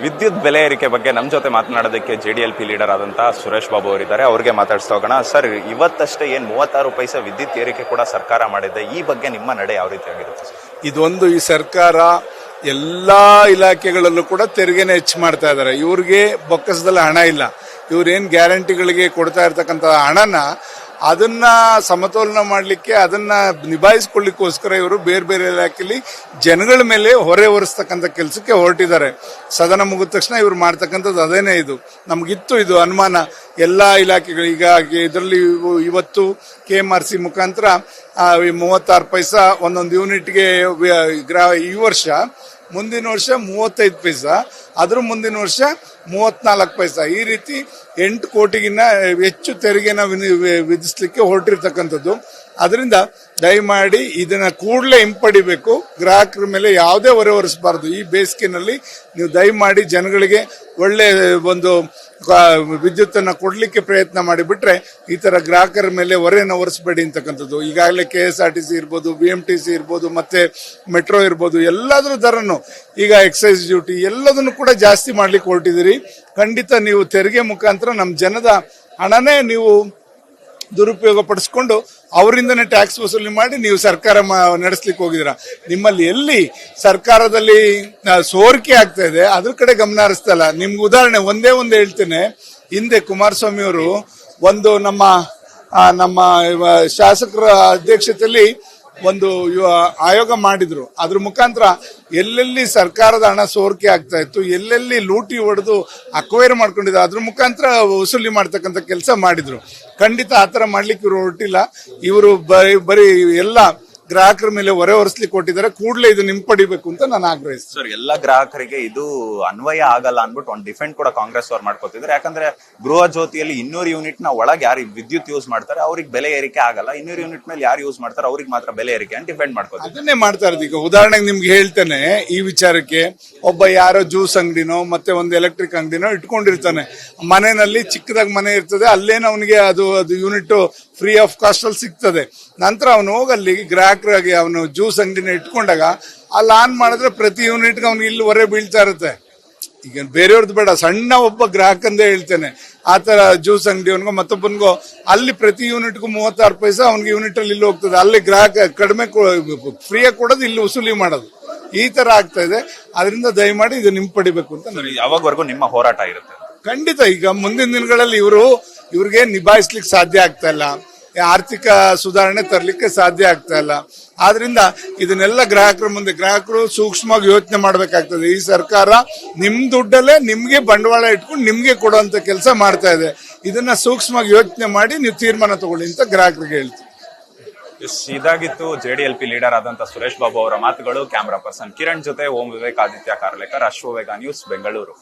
ವಿದ್ಯುತ್ ಬೆಲೆ ಏರಿಕೆ ಬಗ್ಗೆ ನಮ್ಮ ಜೊತೆ ಮಾತನಾಡೋದಕ್ಕೆ JDLP ಲೀಡರ್ ಆದಂತಹ ಸುರೇಶ್ ಬಾಬು ಅವರಿದ್ದಾರೆ. ಅವ್ರಿಗೆ ಮಾತಾಡ್ಸ್ತಾ ಹೋಗೋಣ. ಸರ್, ಇವತ್ತಷ್ಟೇ 36 ಪೈಸೆ ವಿದ್ಯುತ್ ಏರಿಕೆ ಕೂಡ ಸರ್ಕಾರ ಮಾಡಿದೆ. ಈ ಬಗ್ಗೆ ನಿಮ್ಮ ನಡೆ ಯಾವ ರೀತಿ ಆಗಿರುತ್ತೆ? ಇದೊಂದು ಈ ಸರ್ಕಾರ ಎಲ್ಲಾ ಇಲಾಖೆಗಳಲ್ಲೂ ಕೂಡ ತೆರಿಗೆನ ಹೆಚ್ಚು ಮಾಡ್ತಾ ಇದ್ದಾರೆ. ಇವ್ರಿಗೆ ಬೊಕ್ಕಸದಲ್ಲಿ ಹಣ ಇಲ್ಲ. ಇವ್ರೇನ್ ಗ್ಯಾರಂಟಿಗಳಿಗೆ ಕೊಡ್ತಾ ಇರ್ತಕ್ಕಂಥ ಹಣನ ಅದನ್ನ ಸಮತೋಲನ ಮಾಡಲಿಕ್ಕೆ, ಅದನ್ನ ನಿಭಾಯಿಸ್ಕೊಳ್ಳಿಕ್ಕೋಸ್ಕರ ಇವರು ಬೇರೆ ಬೇರೆ ಇಲಾಖೆಯಲ್ಲಿ ಜನಗಳ ಮೇಲೆ ಹೊರೆ ಹೊರಿಸ್ತಕ್ಕಂಥ ಕೆಲಸಕ್ಕೆ ಹೊರಟಿದ್ದಾರೆ. ಸದನ ಮುಗಿದ ತಕ್ಷಣ ಇವ್ರು ಮಾಡ್ತಕ್ಕಂಥದ್ದು ಅದೇನೇ. ಇದು ನಮಗಿತ್ತು ಇದು ಅನುಮಾನ. ಎಲ್ಲಾ ಇಲಾಖೆಗಳು ಈಗ ಇದರಲ್ಲಿ ಇವತ್ತು KMRC ಮುಖಾಂತರ 36 ಪೈಸಾ ಒಂದೊಂದು ಯೂನಿಟ್ಗೆ ಈ ವರ್ಷ, ಮುಂದಿನ ವರ್ಷ 35 ಪೈಸಾ, ಅದ್ರ ಮುಂದಿನ ವರ್ಷ 34 ಪೈಸಾ, ಈ ರೀತಿ 8 ಕೋಟಿಗಿನ್ನ ಹೆಚ್ಚು ತೆರಿಗೆನ ವಿಧಿಸ್ಲಿಕ್ಕೆ ಹೊರಟಿರ್ತಕ್ಕಂಥದ್ದು. ಅದರಿಂದ ದಯಮಾಡಿ ಇದನ್ನ ಕೂಡಲೇ ಹಿಂಪಡಿಬೇಕು. ಗ್ರಾಹಕರ ಮೇಲೆ ಯಾವುದೇ ಹೊರೆ ಹೊರಿಸಬಾರದು. ಈ ಬೇಸಿಗೆನಲ್ಲಿ ನೀವು ದಯಮಾಡಿ ಜನಗಳಿಗೆ ಒಳ್ಳೆ ಒಂದು ವಿದ್ಯುತ್ ಅನ್ನ ಕೊಡ್ಲಿಕ್ಕೆ ಪ್ರಯತ್ನ ಮಾಡಿಬಿಟ್ರೆ ಈ ತರ ಗ್ರಾಹಕರ ಮೇಲೆ ಹೊರೆಯನ್ನು ಹೊರಿಸಬೇಡಿ ಅಂತಕ್ಕಂಥದ್ದು. ಈಗಾಗಲೇ KSRTC ಇರ್ಬೋದು, BMTC ಇರ್ಬೋದು, ಮತ್ತೆ ಮೆಟ್ರೋ ಇರ್ಬೋದು, ಎಲ್ಲಾದ್ರೂ ದರನು ಈಗ ಎಕ್ಸೈಸ್ ಡ್ಯೂಟಿ ಎಲ್ಲದನ್ನು ಕೂಡ ಜಾಸ್ತಿ ಮಾಡ್ಲಿಕ್ಕೆ ಹೊರಟಿದ್ದೀರಿ. ಖಂಡಿತ ನೀವು ತೆರಿಗೆ ಮುಖಾಂತರ ನಮ್ಮ ಜನದ ಹಣನೇ ನೀವು ದುರುಪಯೋಗ ಪಡಿಸ್ಕೊಂಡು ಅವರಿಂದನೇ ಟ್ಯಾಕ್ಸ್ ವಸೂಲಿ ಮಾಡಿ ನೀವು ಸರ್ಕಾರ ನಡೆಸ್ಲಿಕ್ಕೆ ಹೋಗಿದ್ದೀರಾ. ನಿಮ್ಮಲ್ಲಿ ಎಲ್ಲಿ ಸರ್ಕಾರದಲ್ಲಿ ಸೋರಿಕೆ ಆಗ್ತಾ ಇದೆ ಅದ್ರ ಕಡೆ ಗಮನ ಹರಿಸ್ತಾ ಇಲ್ಲ. ನಿಮ್ಗೆ ಉದಾಹರಣೆ ಒಂದೇ ಹೇಳ್ತೇನೆ. ಹಿಂದೆ ಕುಮಾರಸ್ವಾಮಿ ಅವರು ಒಂದು ನಮ್ಮ ಶಾಸಕರ ಅಧ್ಯಕ್ಷತೆಯಲ್ಲಿ ಒಂದು ಆಯೋಗ ಮಾಡಿದ್ರು. ಅದ್ರ ಮುಖಾಂತರ ಎಲ್ಲೆಲ್ಲಿ ಸರ್ಕಾರದ ಹಣ ಸೋರಿಕೆ ಆಗ್ತಾ ಇತ್ತು, ಎಲ್ಲೆಲ್ಲಿ ಲೂಟಿ ಹೊಡೆದು ಅಕ್ವೈರ್ ಮಾಡ್ಕೊಂಡಿದ್ರು, ಅದ್ರ ಮುಖಾಂತರ ವಸೂಲಿ ಮಾಡ್ತಕ್ಕಂಥ ಕೆಲಸ ಮಾಡಿದ್ರು. ಖಂಡಿತ ಆತರ ಮಾಡ್ಲಿಕ್ಕೆ ಇವರು ಹೊರಟಿಲ್ಲ. ಇವರು ಬರೀ ಎಲ್ಲ ಗ್ರಾಹಕರ ಮೇಲೆ ಹೊರೆ ಹೊರಿಸ್ಲಿಕ್ಕೆ ಕೊಟ್ಟಿದ್ದಾರೆ. ಕೂಡಲೇ ಇದನ್ನ ಹಿಂಪಡಿಬೇಕು ಅಂತ ನಾನು ಆಗ್ರಹಿಸ್ತೀನಿ. ಸರ್, ಎಲ್ಲ ಗ್ರಾಹಕರಿಗೆ ಇದು ಅನ್ವಯ ಆಗಲ್ಲ ಅನ್ಬಿಟ್ಟು ಒಂದು ಡಿಫೆಂಡ್ ಕೂಡ ಕಾಂಗ್ರೆಸ್ ಅವ್ರು ಮಾಡ್ಕೋತಿದ್ದಾರೆ. ಯಾಕಂದ್ರೆ ಗೃಹ ಜ್ಯೋತಿಯಲ್ಲಿ 200 ಯೂನಿಟ್ ನ ಒಳಗೆ ಯಾರು ವಿದ್ಯುತ್ ಯೂಸ್ ಮಾಡ್ತಾರೆ ಅವ್ರಿಗೆ ಬೆಲೆ ಏರಿಕೆ ಆಗಲ್ಲ. 200 ಯೂನಿಟ್ ಮೇಲೆ ಯಾರು ಯೂಸ್ ಮಾಡ್ತಾರೆ ಅವ್ರಿಗೆ ಮಾತ್ರ ಬೆಲೆ ಏರಿಕೆ ಅಂತ ಡಿಫೆಂಡ್ ಮಾಡ್ಕೋತಾರೆ. ಅದನ್ನೇ ಮಾಡ್ತಾ ಇರೋದು. ಈಗ ಉದಾಹರಣೆಗೆ ನಿಮ್ಗೆ ಹೇಳ್ತೇನೆ ಈ ವಿಚಾರಕ್ಕೆ. ಒಬ್ಬ ಯಾರೋ ಜ್ಯೂಸ್ ಅಂಗಡಿನೋ ಮತ್ತೆ ಒಂದು ಎಲೆಕ್ಟ್ರಿಕ್ ಅಂಗಡಿನೋ ಇಟ್ಕೊಂಡಿರ್ತಾನೆ. ಮನೆಯಲ್ಲಿ ಚಿಕ್ಕದಾಗಿ ಮನೆ ಇರ್ತದೆ, ಅಲ್ಲೇನೋ ಅವನಿಗೆ ಅದು ಯೂನಿಟ್ ಫ್ರೀ ಆಫ್ ಕಾಸ್ಟ್ ಅಲ್ಲಿ ಸಿಗ್ತದೆ. ನಂತರ ಅವನು ಹೋಗಲ್ಲಿ ಗ್ರಾಹಕರಾಗಿ ಅವನು ಜ್ಯೂಸ್ ಅಂಗಡಿನ ಇಟ್ಕೊಂಡಾಗ ಅಲ್ಲಿ ಆನ್ ಮಾಡಿದ್ರೆ ಪ್ರತಿ ಯೂನಿಟ್ಗೆ ಅವ್ನಿಗೆ ಇಲ್ಲಿ ಹೊರೆ ಬೀಳ್ತಾ ಇರುತ್ತೆ. ಈಗ ಬೇರೆಯವ್ರದ್ದು ಬೇಡ, ಸಣ್ಣ ಒಬ್ಬ ಗ್ರಾಹಕಂದೇ ಹೇಳ್ತೇನೆ. ಆತರ ಜ್ಯೂಸ್ ಅಂಗಡಿಯವನ್ಗೋ ಮತ್ತೊಬ್ಬನಿಗೋ ಅಲ್ಲಿ ಪ್ರತಿ ಯೂನಿಟ್ಗೂ 36 ಪೈಸಾ ಅವ್ನಿಗೆ ಯೂನಿಟ್ ಅಲ್ಲಿ ಇಲ್ಲಿ ಹೋಗ್ತದೆ. ಅಲ್ಲಿ ಗ್ರಾಹಕ ಕಡಿಮೆ ಫ್ರೀಯಾಗಿ ಕೊಡೋದು, ಇಲ್ಲಿ ವಸೂಲಿ ಮಾಡೋದು, ಈ ತರ ಆಗ್ತಾ ಇದೆ. ಅದರಿಂದ ದಯಮಾಡಿ ಇದು ಹಿಂಪಡಿಬೇಕು ಅಂತ. ಯಾವಾಗವರೆಗೂ ನಿಮ್ಮ ಹೋರಾಟ ಇರುತ್ತೆ? ಖಂಡಿತ ಈಗ ಮುಂದಿನ ದಿನಗಳಲ್ಲಿ ಇವ್ರಿಗೆ ನಿಭಾಯಿಸ್ಲಿಕ್ಕೆ ಸಾಧ್ಯ ಆಗ್ತಾ ಇಲ್ಲ. ಆರ್ಥಿಕ ಸುಧಾರಣೆ ತರಲಿಕ್ಕೆ ಸಾಧ್ಯ ಆಗ್ತಾ ಇಲ್ಲ. ಆದ್ರಿಂದ ಇದನ್ನೆಲ್ಲ ಗ್ರಾಹಕರು ಸೂಕ್ಷ್ಮವಾಗಿ ಯೋಚನೆ ಮಾಡ್ಬೇಕಾಗ್ತದೆ. ಈ ಸರ್ಕಾರ ನಿಮ್ ದುಡ್ಡಲ್ಲೇ ನಿಮ್ಗೆ ಬಂಡವಾಳ ಇಟ್ಕೊಂಡು ನಿಮ್ಗೆ ಕೊಡುವಂತ ಕೆಲಸ ಮಾಡ್ತಾ ಇದೆ. ಇದನ್ನ ಸೂಕ್ಷ್ಮವಾಗಿ ಯೋಚನೆ ಮಾಡಿ ನೀವು ತೀರ್ಮಾನ ತಗೊಳ್ಳಿ ಅಂತ ಗ್ರಾಹಕರಿಗೆ ಹೇಳ್ತೀವಿ. ಇದಾಗಿತ್ತು JDLP ಲೀಡರ್ ಆದಂತ ಸುರೇಶ್ ಬಾಬು ಅವರ ಮಾತುಗಳು. ಕ್ಯಾಮರಾ ಪರ್ಸನ್ ಕಿರಣ್ ಜೊತೆ ಓಂ ವಿವೇಕ್, ಆದಿತ್ಯ ಕಾರ್ಲೇಕರ್, ಅಶ್ವವೇಗ ನ್ಯೂಸ್, ಬೆಂಗಳೂರು.